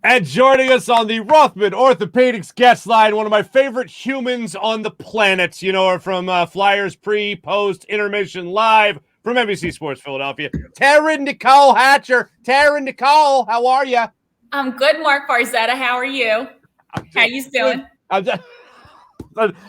And joining us on the Rothman Orthopaedics guest line, one of my favorite humans on the planet. You know her from Flyers pre, post, intermission, live from NBC Sports Philadelphia. Taryn Hatcher. Taryn, how are you? I'm good, Marc Farzetta. How are you? How you doing?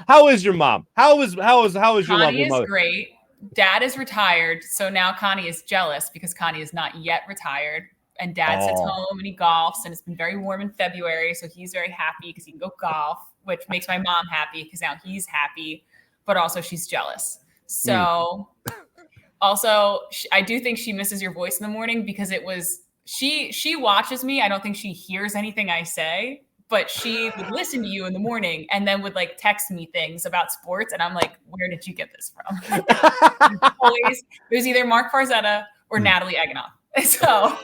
How is your mom? How is your lovely mother? Connie is great. Dad is retired, so now Connie is jealous because Connie is not yet retired. And Dad sits home and he golfs, and it's been very warm in February, so he's very happy because he can go golf, which makes my mom happy because now he's happy, but also she's jealous. So also, I do think she misses your voice in the morning because it was she watches me. I don't think she hears anything I say, but she would listen to you in the morning and then would like text me things about sports, and I'm like, where did you get this from? Always, it was either Marc Farzetta or Natalie Eganoff. So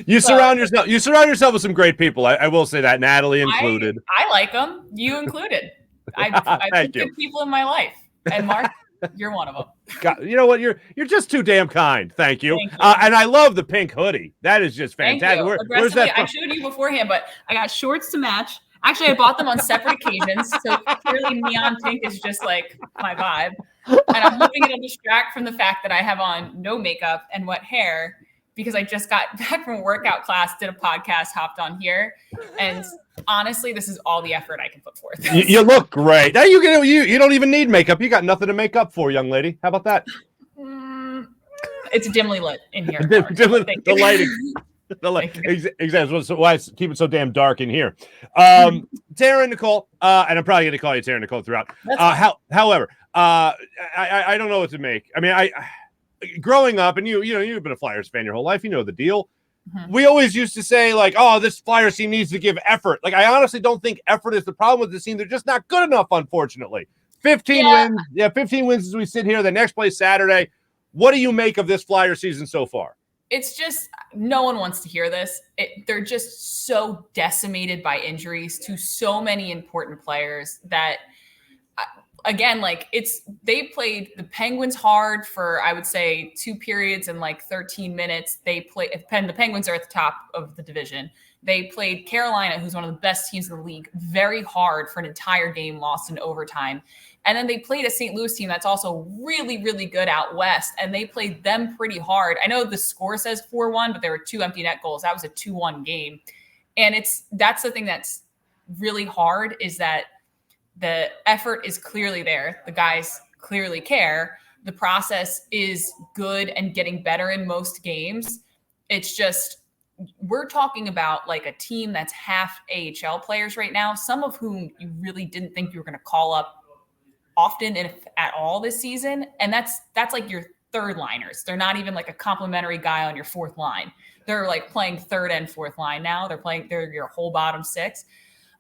you surround yourself with some great people. I will say that, Natalie included. I like them. You included. I put good people in my life, and Marc, you're one of them. God, you know what? You're just too damn kind. Thank you. And I love the pink hoodie. That is just fantastic. Where's that from? I showed you beforehand, but I got shorts to match. Actually, I bought them on separate occasions, so clearly neon pink is just like my vibe. And I'm hoping it'll distract from the fact that I have on no makeup and wet hair because I just got back from a workout class, did a podcast, hopped on here. And honestly, this is all the effort I can put forth. You look great. Now you don't even need makeup. You got nothing to make up for, young lady. How about that? It's dimly lit in here. The lighting. Exactly. So why keep it so damn dark in here? Taryn Nicole, and I'm probably going to call you Taryn Nicole throughout. However, I don't know what to make. I mean, growing up, and you've been a Flyers fan your whole life. You know the deal. Mm-hmm. We always used to say like, "Oh, this Flyers team needs to give effort." Like, I honestly don't think effort is the problem with this team. They're just not good enough, unfortunately. 15 wins. Yeah, 15 wins as we sit here. The next play Saturday. What do you make of this Flyer season so far? It's just no one wants to hear this. They're just so decimated by injuries to so many important players that, again, like they played the Penguins hard for, I would say, 2 periods and like 13 minutes. The Penguins are at the top of the division. They played Carolina, who's one of the best teams in the league, very hard for an entire game, lost in overtime. And then they played a St. Louis team that's also really, really good out west, and they played them pretty hard. I know the score says 4-1, but there were 2 empty net goals. That was a 2-1 game. And that's the thing that's really hard is that the effort is clearly there. The guys clearly care. The process is good and getting better in most games. It's just we're talking about like a team that's half AHL players right now, some of whom you really didn't think you were going to call up often, if at all, this season. And that's like your third liners. They're not even like a complimentary guy on your fourth line. They're like playing third and fourth line now. They're your whole bottom 6.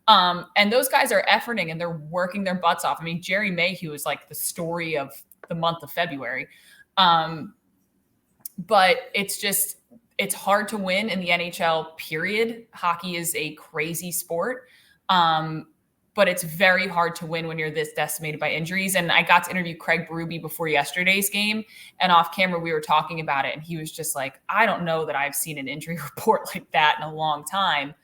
And those guys are efforting and they're working their butts off. I mean, Jerry Mayhew is like the story of the month of February. But it's hard to win in the NHL, period. Hockey is a crazy sport. But it's very hard to win when you're this decimated by injuries. And I got to interview Craig Berube before yesterday's game, and off camera we were talking about it. And he was just like, I don't know that I've seen an injury report like that in a long time,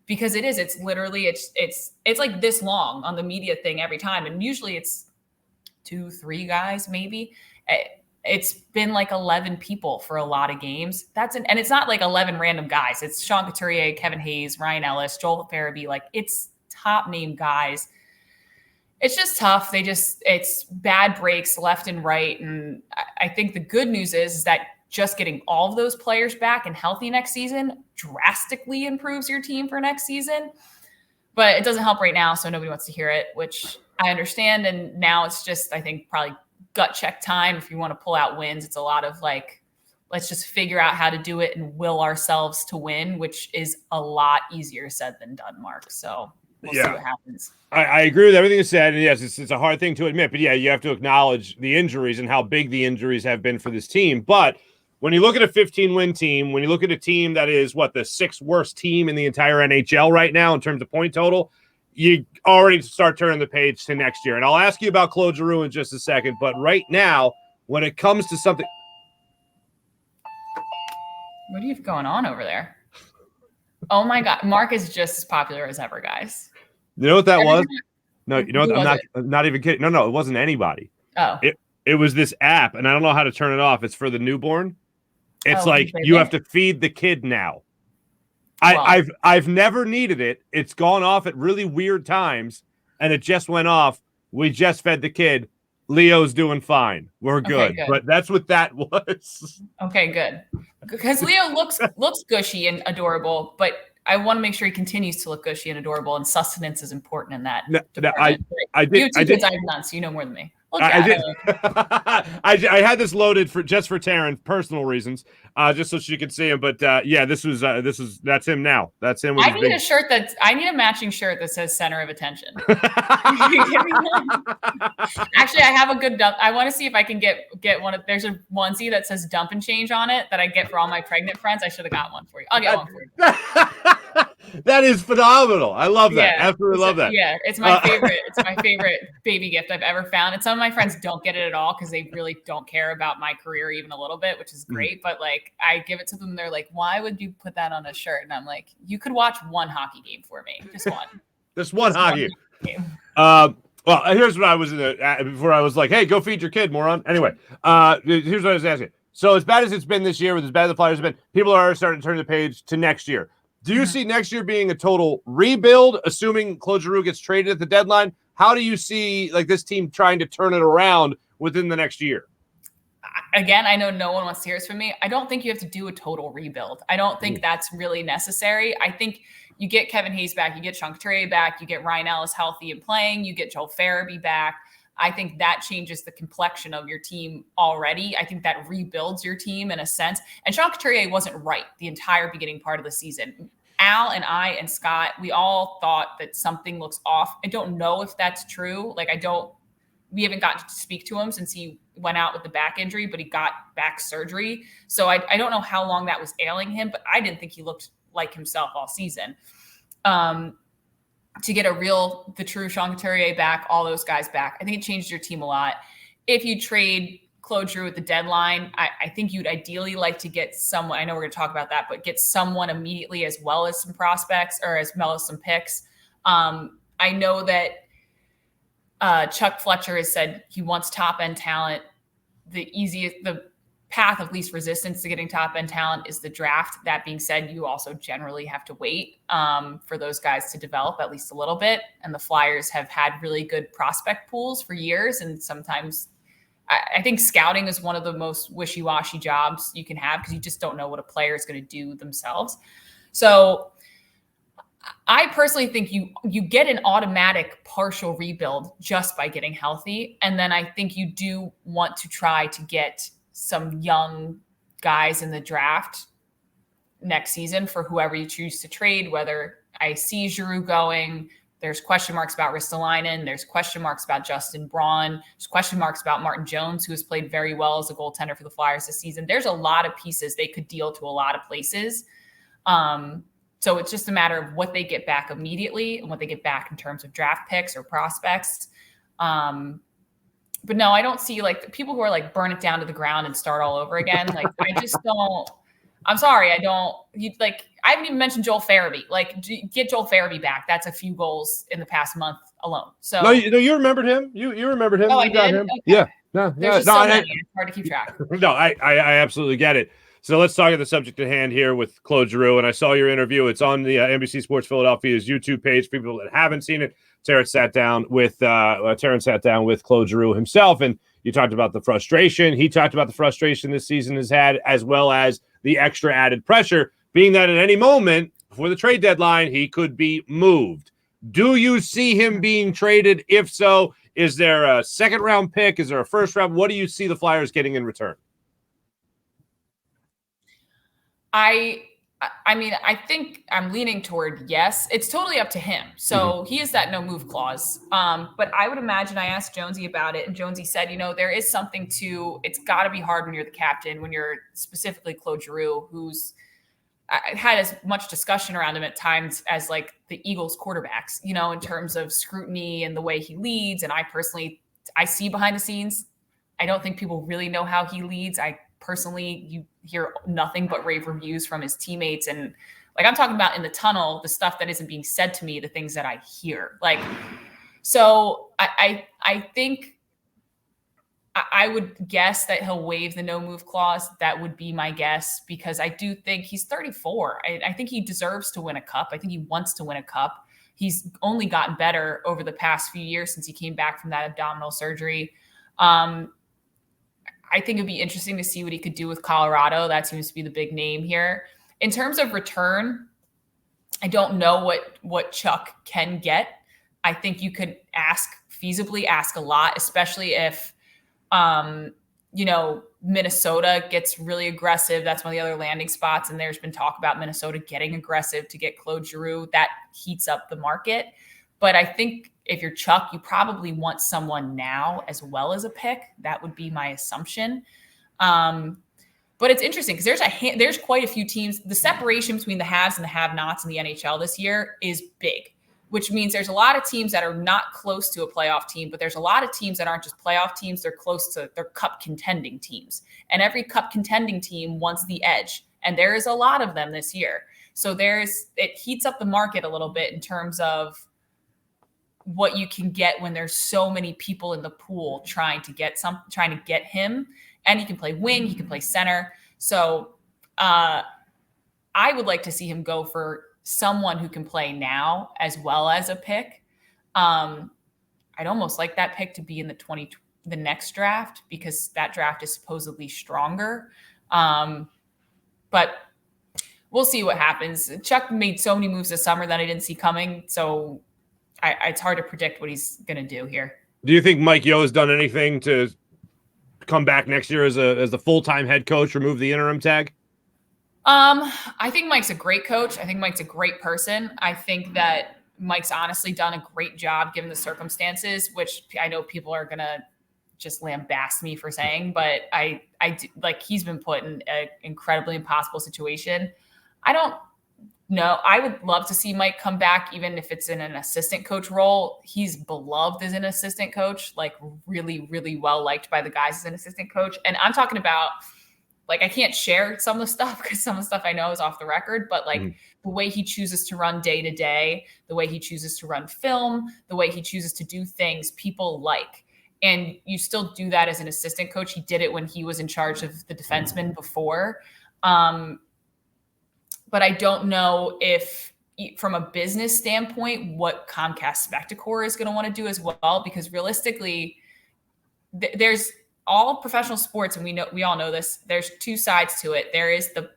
because it's literally, it's like this long on the media thing every time. And usually it's 2-3 guys, maybe. It's been like 11 people for a lot of games. And it's not like 11 random guys. It's Sean Couturier, Kevin Hayes, Ryan Ellis, Joel Farabee. Like, it's top name guys. It's just tough. It's bad breaks left and right. And I think the good news is that just getting all of those players back and healthy next season drastically improves your team for next season. But it doesn't help right now, so nobody wants to hear it, which I understand. And now it's just, I think, probably gut check time. If you want to pull out wins, it's a lot of like, let's just figure out how to do it and will ourselves to win, which is a lot easier said than done, Marc. So we'll see what happens. I agree with everything you said. And yes, it's a hard thing to admit, but yeah, you have to acknowledge the injuries and how big the injuries have been for this team. But when you look at a 15-win team, when you look at a team that is the 6th worst team in the entire NHL right now in terms of point total, you already start turning the page to next year. And I'll ask you about Claude Giroux in just a second. But right now, when it comes to something. What do you have going on over there? Oh my God. Marc is just as popular as ever, guys. You know what that was? Time, No, you know what? I'm not even kidding. No, it wasn't anybody. Oh. It was this app, and I don't know how to turn it off. It's for the newborn. It's like you have to feed the kid now. I've never needed it. It's gone off at really weird times, and it just went off. We just fed the kid. Leo's doing fine. We're good. Okay, good. But that's what that was. Okay, good. Because Leo looks gushy and adorable, but I want to make sure he continues to look gushy and adorable, and sustenance is important in that. I did. You have two kids, I have none, so you know more than me. I did. I had this loaded for Taryn, personal reasons, just so she could see him. But yeah, that's him now. That's him. I need I need a matching shirt that says "Center of Attention." Actually, I have a good dump. I want to see if I can get one. There's a onesie that says "Dump and Change" on it that I get for all my pregnant friends. I should have got one for you. I'll get one for you. That is phenomenal. I love that. Yeah, absolutely love that. Yeah, it's my favorite. It's my favorite baby gift I've ever found. And some of my friends don't get it at all because they really don't care about my career even a little bit, which is great. But like, I give it to them. They're like, "Why would you put that on a shirt?" And I'm like, "You could watch one hockey game for me, just one." Just one hockey game. Well, here's what I was before I was like, "Hey, go feed your kid, moron." Anyway, here's what I was asking. So as bad as it's been this year, with as bad as the Flyers have been, people are starting to turn the page to next year. Do you see next year being a total rebuild, assuming Claude Giroux gets traded at the deadline? How do you see like this team trying to turn it around within the next year? Again, I know no one wants to hear this from me. I don't think you have to do a total rebuild. I don't think that's really necessary. I think you get Kevin Hayes back, you get Chuck Fletcher back, you get Ryan Ellis healthy and playing, you get Joel Farabee back. I think that changes the complexion of your team already. I think that rebuilds your team in a sense. And Chuck Fletcher wasn't right the entire beginning part of the season. Al and I and Scott, we all thought that something looks off. I don't know if that's true. Like we haven't gotten to speak to him since he went out with the back injury, but he got back surgery. So I don't know how long that was ailing him, but I didn't think he looked like himself all season. To get the true Sean Couturier back, all those guys back, I think it changed your team a lot. If you trade Claude Giroux at the deadline, I think you'd ideally like to get someone, I know we're going to talk about that, but get someone immediately as well as some prospects or as well as some picks. I know that Chuck Fletcher has said he wants top end talent. The path of least resistance to getting top end talent is the draft. That being said, you also generally have to wait for those guys to develop at least a little bit. And the Flyers have had really good prospect pools for years. And sometimes I think scouting is one of the most wishy-washy jobs you can have because you just don't know what a player is going to do themselves. So I personally think you get an automatic partial rebuild just by getting healthy. And then I think you do want to try to get some young guys in the draft next season for whoever you choose to trade, whether I see Giroux going, there's question marks about Ristolainen, there's question marks about Justin Braun, there's question marks about Martin Jones, who has played very well as a goaltender for the Flyers this season. There's a lot of pieces they could deal to a lot of places. So it's just a matter of what they get back immediately and what they get back in terms of draft picks or prospects. But no, I don't see like people who are like burn it down to the ground and start all over again. Like I just don't. I'm sorry, I haven't even mentioned Joel Farabee. Like get Joel Farabee back. That's a few goals in the past month alone. So no, you remembered him. You remembered him. Oh, you I did. Him. Okay. Yeah. No, There's so many. It's hard to keep track. No, I absolutely get it. So let's talk about the subject at hand here with Claude Giroux. And I saw your interview. It's on the NBC Sports Philadelphia's YouTube page. For people that haven't seen it, Taryn sat down with Claude Giroux himself, and you talked about the frustration. He talked about the frustration this season has had, as well as the extra added pressure, being that at any moment before the trade deadline, he could be moved. Do you see him being traded? If so, is there a second round pick? Is there a first round? What do you see the Flyers getting in return? I mean, I think I'm leaning toward yes. It's totally up to him. So he has that no move clause. But I would imagine I asked Jonesy about it, and Jonesy said, there is something to it's got to be hard when you're the captain, when you're specifically Claude Giroux, who's had as much discussion around him at times as like the Eagles quarterbacks, in terms of scrutiny and the way he leads. And I see behind the scenes. I don't think people really know how he leads. I personally, you hear nothing but rave reviews from his teammates. And like, I'm talking about in the tunnel, the stuff that isn't being said to me, the things that I hear. Like, so I think I would guess that he'll waive the no move clause. That would be my guess, because I do think he's 34. I think he deserves to win a cup. I think he wants to win a cup. He's only gotten better over the past few years since he came back from that abdominal surgery. I think it'd be interesting to see what he could do with Colorado. That seems to be the big name here. In terms of return, I don't know what Chuck can get. I think you could feasibly ask a lot, especially if, Minnesota gets really aggressive. That's one of the other landing spots. And there's been talk about Minnesota getting aggressive to get Claude Giroux. That heats up the market. But I think if you're Chuck, you probably want someone now as well as a pick. That would be my assumption. But it's interesting because there's quite a few teams. The separation between the haves and the have-nots in the NHL this year is big, which means there's a lot of teams that are not close to a playoff team, but there's a lot of teams that aren't just playoff teams. They're close to their cup contending teams. And every cup contending team wants the edge. And there is a lot of them this year. So it heats up the market a little bit in terms of what you can get when there's so many people in the pool trying to get him. And he can play wing, he can play center. So I would like to see him go for someone who can play now as well as a pick. I'd almost like that pick to be in the next draft, because that draft is supposedly stronger. But we'll see what happens. Chuck made so many moves this summer that I didn't see coming. So it's hard to predict what he's going to do here. Do you think Mike Yeo has done anything to come back next year as the full-time head coach, remove the interim tag? I think Mike's a great coach. I think Mike's a great person. I think that Mike's honestly done a great job given the circumstances, which I know people are going to just lambast me for saying, but I do, like, he's been put in an incredibly impossible situation. I don't know. I would love to see Mike come back, even if it's in an assistant coach role. He's beloved as an assistant coach, like really, really well liked by the guys as an assistant coach. And I'm talking about, like, I can't share some of the stuff because some of the stuff I know is off the record, but like the way he chooses to run day to day, the way he chooses to run film, the way he chooses to do things, people like. And you still do that as an assistant coach. He did it when he was in charge of the defensemen before. But I don't know if, from a business standpoint, what Comcast Spectacor is going to want to do as well, because realistically, there's all professional sports, and we all know this. There's two sides to it. There is the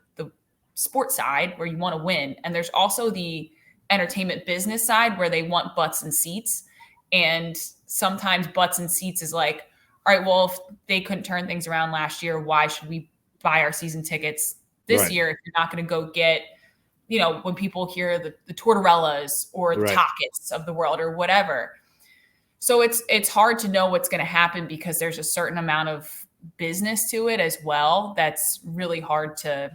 sports side where you want to win, and there's also the entertainment business side where they want butts and seats. And sometimes butts and seats is like, all right, well, if they couldn't turn things around last year, why should we buy our season tickets this year if you're not going to go get, when people hear the Tortorellas or the Tockets of the world or whatever. So it's hard to know what's going to happen, because there's a certain amount of business to it as well that's really hard to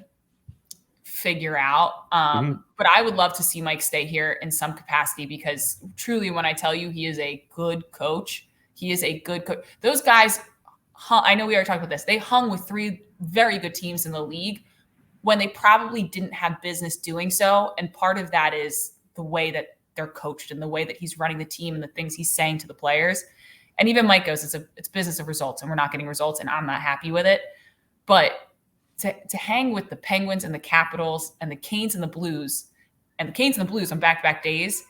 figure out. But I would love to see Mike stay here in some capacity, because truly, when I tell you he is a good coach, he is a good coach. Those guys, I know we already talked about this, they hung with 3 very good teams in the league when they probably didn't have business doing so. And part of that is the way that they're coached and the way that he's running the team and the things he's saying to the players. And even Mike goes, it's business of results, and we're not getting results, and I'm not happy with it. But to hang with the Penguins and the Capitals and the Canes and the Blues on back-to-back days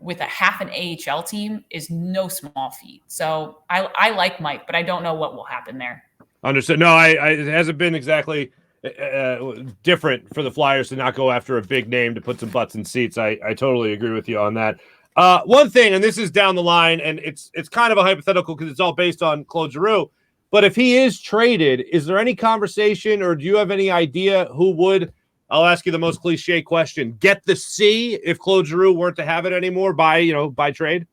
with a half an AHL team is no small feat. So I like Mike, but I don't know what will happen there. Understood. No, it hasn't been exactly different for the Flyers to not go after a big name to put some butts in seats. I totally agree with you on that. One thing, and this is down the line, and it's kind of a hypothetical because it's all based on Claude Giroux, but if he is traded, is there any conversation, or do you have any idea who would, I'll ask you the most cliche question, get the C if Claude Giroux weren't to have it anymore by trade?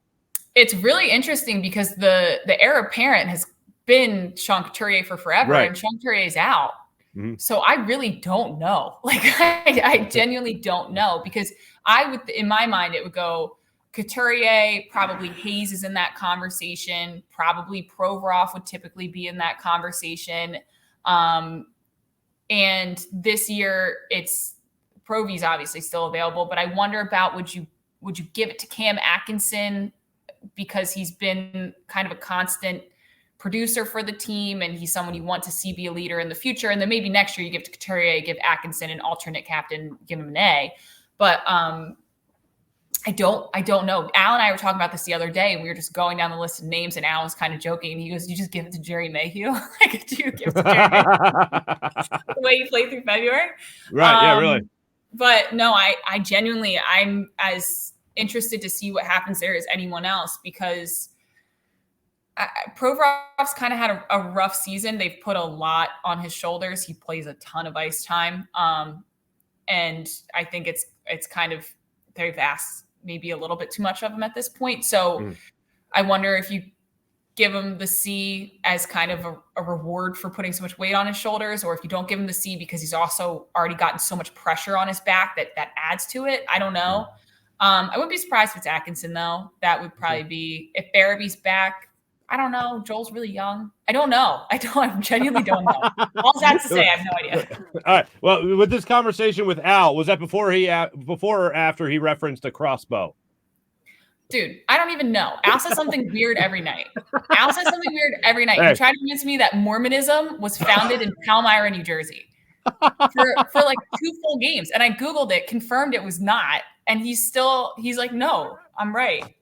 It's really interesting because the heir apparent has been Sean Couturier for forever, and Sean Couturier is out. So I really don't know. Like, I genuinely don't know, because in my mind, it would go Couturier, probably Hayes is in that conversation. Probably Provorov would typically be in that conversation. And this year, Pro V's obviously still available, but I wonder about would you give it to Cam Atkinson because he's been kind of a constant producer for the team and he's someone you want to see be a leader in the future. And then maybe next year you give to Couturier, give Atkinson an alternate captain, give him an A. But I don't know. Al and I were talking about this the other day. And we were just going down the list of names and Al was kind of joking. And he goes, you just give it to Jerry Mayhew? Like, do you give it to Jerry Mayhew? The way he played through February? Right, yeah, really. But no, I genuinely, I'm as interested to see what happens there as anyone else because Provorov's kind of had a rough season. They've put a lot on his shoulders. He plays a ton of ice time. And I think it's kind of, they've asked maybe a little bit too much of him at this point. So I wonder if you give him the C as kind of a reward for putting so much weight on his shoulders, or if you don't give him the C because he's also already gotten so much pressure on his back that adds to it. I don't know. I wouldn't be surprised if it's Atkinson though. That would probably be, if Baraby's back, I don't know. Joel's really young. I don't know. I genuinely don't know. All I have to say, I have no idea. All right. Well, with this conversation with Al, was that before or after he referenced a crossbow? Dude, I don't even know. Al says something weird every night. Hey. He tried to convince me that Mormonism was founded in Palmyra, New Jersey for like 2 full games. And I Googled it, confirmed it was not. And he's like, no, I'm right.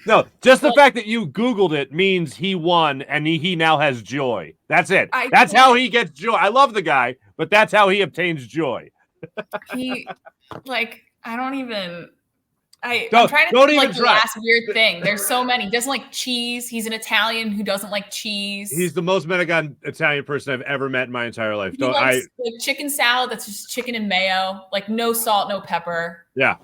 No, just the fact that you Googled it means he won and he now has joy. That's it. That's how he gets joy. I love the guy, but that's how he obtains joy. I'm trying to think like the last weird thing. There's so many. He doesn't like cheese. He's an Italian who doesn't like cheese. He's the most Menegon Italian person I've ever met in my entire life. He likes like chicken salad that's just chicken and mayo, like no salt, no pepper. Yeah.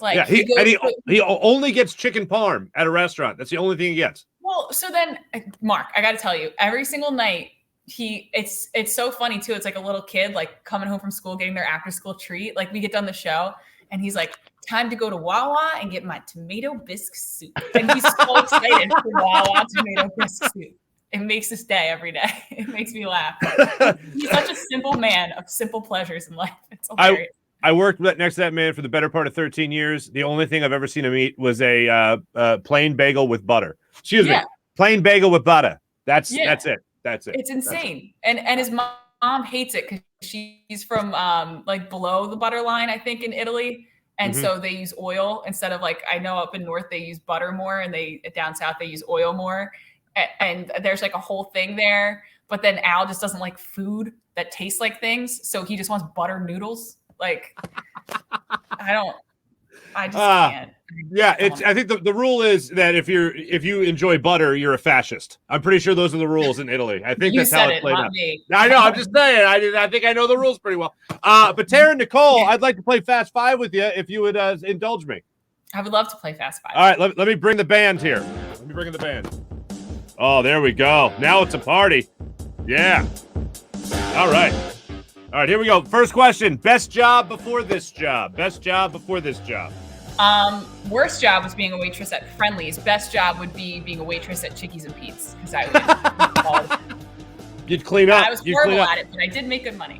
Like yeah, he only gets chicken parm at a restaurant. That's the only thing he gets. Well, so then Mark, I got to tell you, every single night it's so funny too. It's like a little kid like coming home from school, getting their after school treat. Like we get done the show and he's like, time to go to Wawa and get my tomato bisque soup. And he's so excited for Wawa tomato bisque soup. It makes this day every day. It makes me laugh. He's such a simple man of simple pleasures in life. It's hilarious. I worked next to that man for the better part of 13 years. The only thing I've ever seen him eat was a plain bagel with butter. Excuse me, plain bagel with butter. That's it. That's it. It's insane. And his mom hates it because she's from like below the butter line, I think, in Italy. And so they use oil instead of like, I know up in North they use butter more and down South they use oil more. And there's like a whole thing there. But then Al just doesn't like food that tastes like things. So he just wants butter noodles. Like, I just can't. Yeah, I think the rule is that if you enjoy butter, you're a fascist. I'm pretty sure those are the rules in Italy. I think that's how it's played out. I know. I'm just saying. I think I know the rules pretty well. But Taryn, Nicole, I'd like to play Fast Five with you if you would indulge me. I would love to play Fast Five. All right, let me bring the band here. Let me bring in the band. Oh, there we go. Now it's a party. Yeah. All right. All right, here we go. First question. Best job before this job. Best job before this job. Worst job was being a waitress at Friendly's. Best job would be being a waitress at Chickies and Pete's because I would. You'd clean up. I was horrible at it, but I did make good money.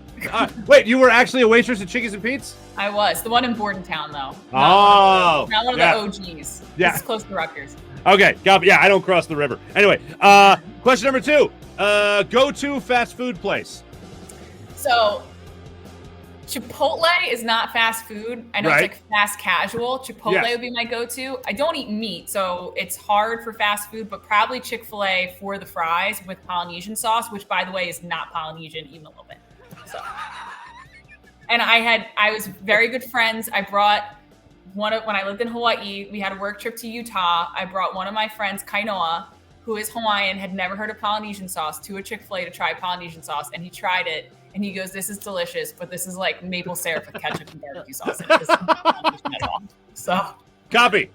Wait, you were actually a waitress at Chickies and Pete's? I was. The one in Bordentown, though. Not one of the OGs. Yeah. This is close to Rutgers. Okay. Yeah, I don't cross the river. Anyway, question number 2. Go-to fast food place. So, Chipotle is not fast food. I know it's like fast casual. Chipotle would be my go-to. I don't eat meat, so it's hard for fast food, but probably Chick-fil-A for the fries with Polynesian sauce, which, by the way, is not Polynesian even a little bit. So, and I was very good friends. I brought when I lived in Hawaii, we had a work trip to Utah. I brought one of my friends, Kainoa, who is Hawaiian, had never heard of Polynesian sauce, to a Chick-fil-A to try Polynesian sauce, and he tried it. And he goes, this is delicious, but this is like maple syrup with ketchup and barbecue sauce. It doesn't at all. So, Copy.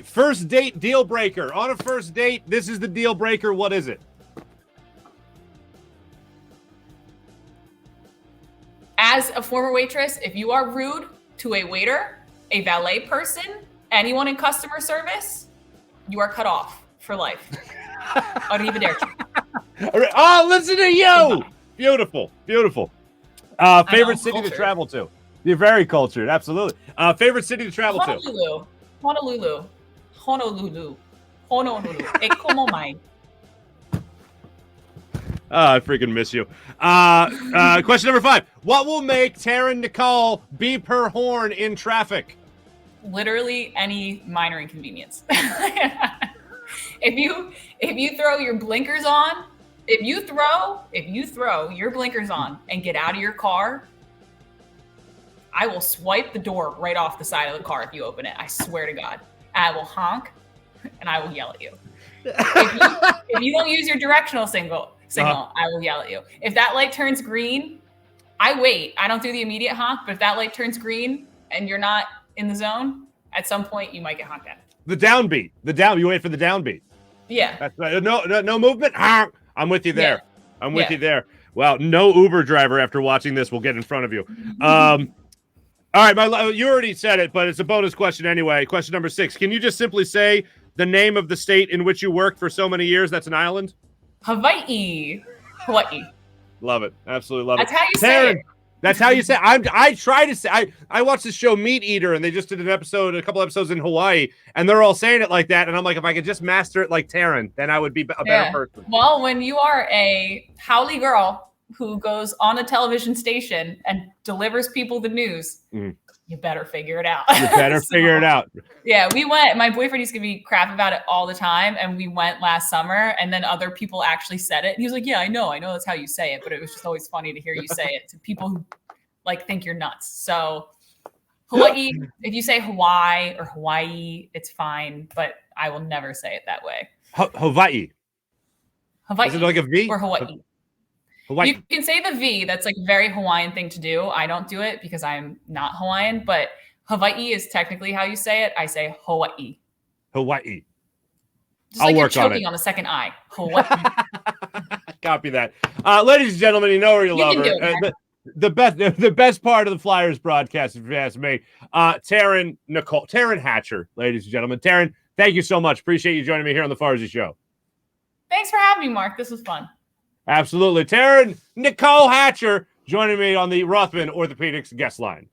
First date deal breaker. On a first date, this is the deal breaker. What is it? As a former waitress, if you are rude to a waiter, a valet person, anyone in customer service, you are cut off for life. Arrivederci. Oh, listen to you. Beautiful. Favorite city to travel to? You're very cultured. Absolutely. Favorite city to travel to? Honolulu. E como mai. I freaking miss you. Question number 5. What will make Taryn Nicole beep her horn in traffic? Literally any minor inconvenience. If you throw your blinkers on, if you throw your blinkers on and get out of your car, I will swipe the door right off the side of the car if you open it. I swear to God. I will honk and I will yell at you. If you don't use your directional signal, I will yell at you. If that light turns green, I wait. I don't do the immediate honk, but if that light turns green and you're not in the zone, at some point you might get honked at. The downbeat. You wait for the downbeat. Yeah. That's right. No movement. I'm with you there. Yeah. I'm with you there. Well, no Uber driver after watching this will get in front of you. All right, you already said it, but it's a bonus question anyway. Question number 6. Can you just simply say the name of the state in which you worked for so many years? That's an island. Hawaii. Love it. Absolutely love it. That's how you say it. That's how you say it. I try to say. I watched this show Meat Eater, and they just did a couple episodes in Hawaii, and they're all saying it like that. And I'm like, if I could just master it like Taryn, then I would be a better person. Well, when you are a haole girl who goes on a television station and delivers people the news, you better figure it out. You better figure it out. Yeah, we went. My boyfriend used to give me crap about it all the time, and we went last summer, and then other people actually said it. And he was like, yeah, I know that's how you say it, but it was just always funny to hear you say it to people who like think you're nuts. So Hawaii, if you say Hawaii or Hawaii, it's fine, but I will never say it that way. Hawaii. Is it like a V? Or Hawaii. Hawaii. You can say the V. That's like a very Hawaiian thing to do. I don't do it because I'm not Hawaiian, but Hawaii is technically how you say it. I say Hawaii. Hawaii. Just like you're choking on the second I. Hawaii. Copy that. Ladies and gentlemen, you know where you love her. The best part of the Flyers broadcast, if you ask me, Taryn Hatcher, ladies and gentlemen. Taryn, thank you so much. Appreciate you joining me here on the Farzy Show. Thanks for having me, Mark. This was fun. Absolutely. Taryn Nicole Hatcher joining me on the Rothman Orthopaedics guest line.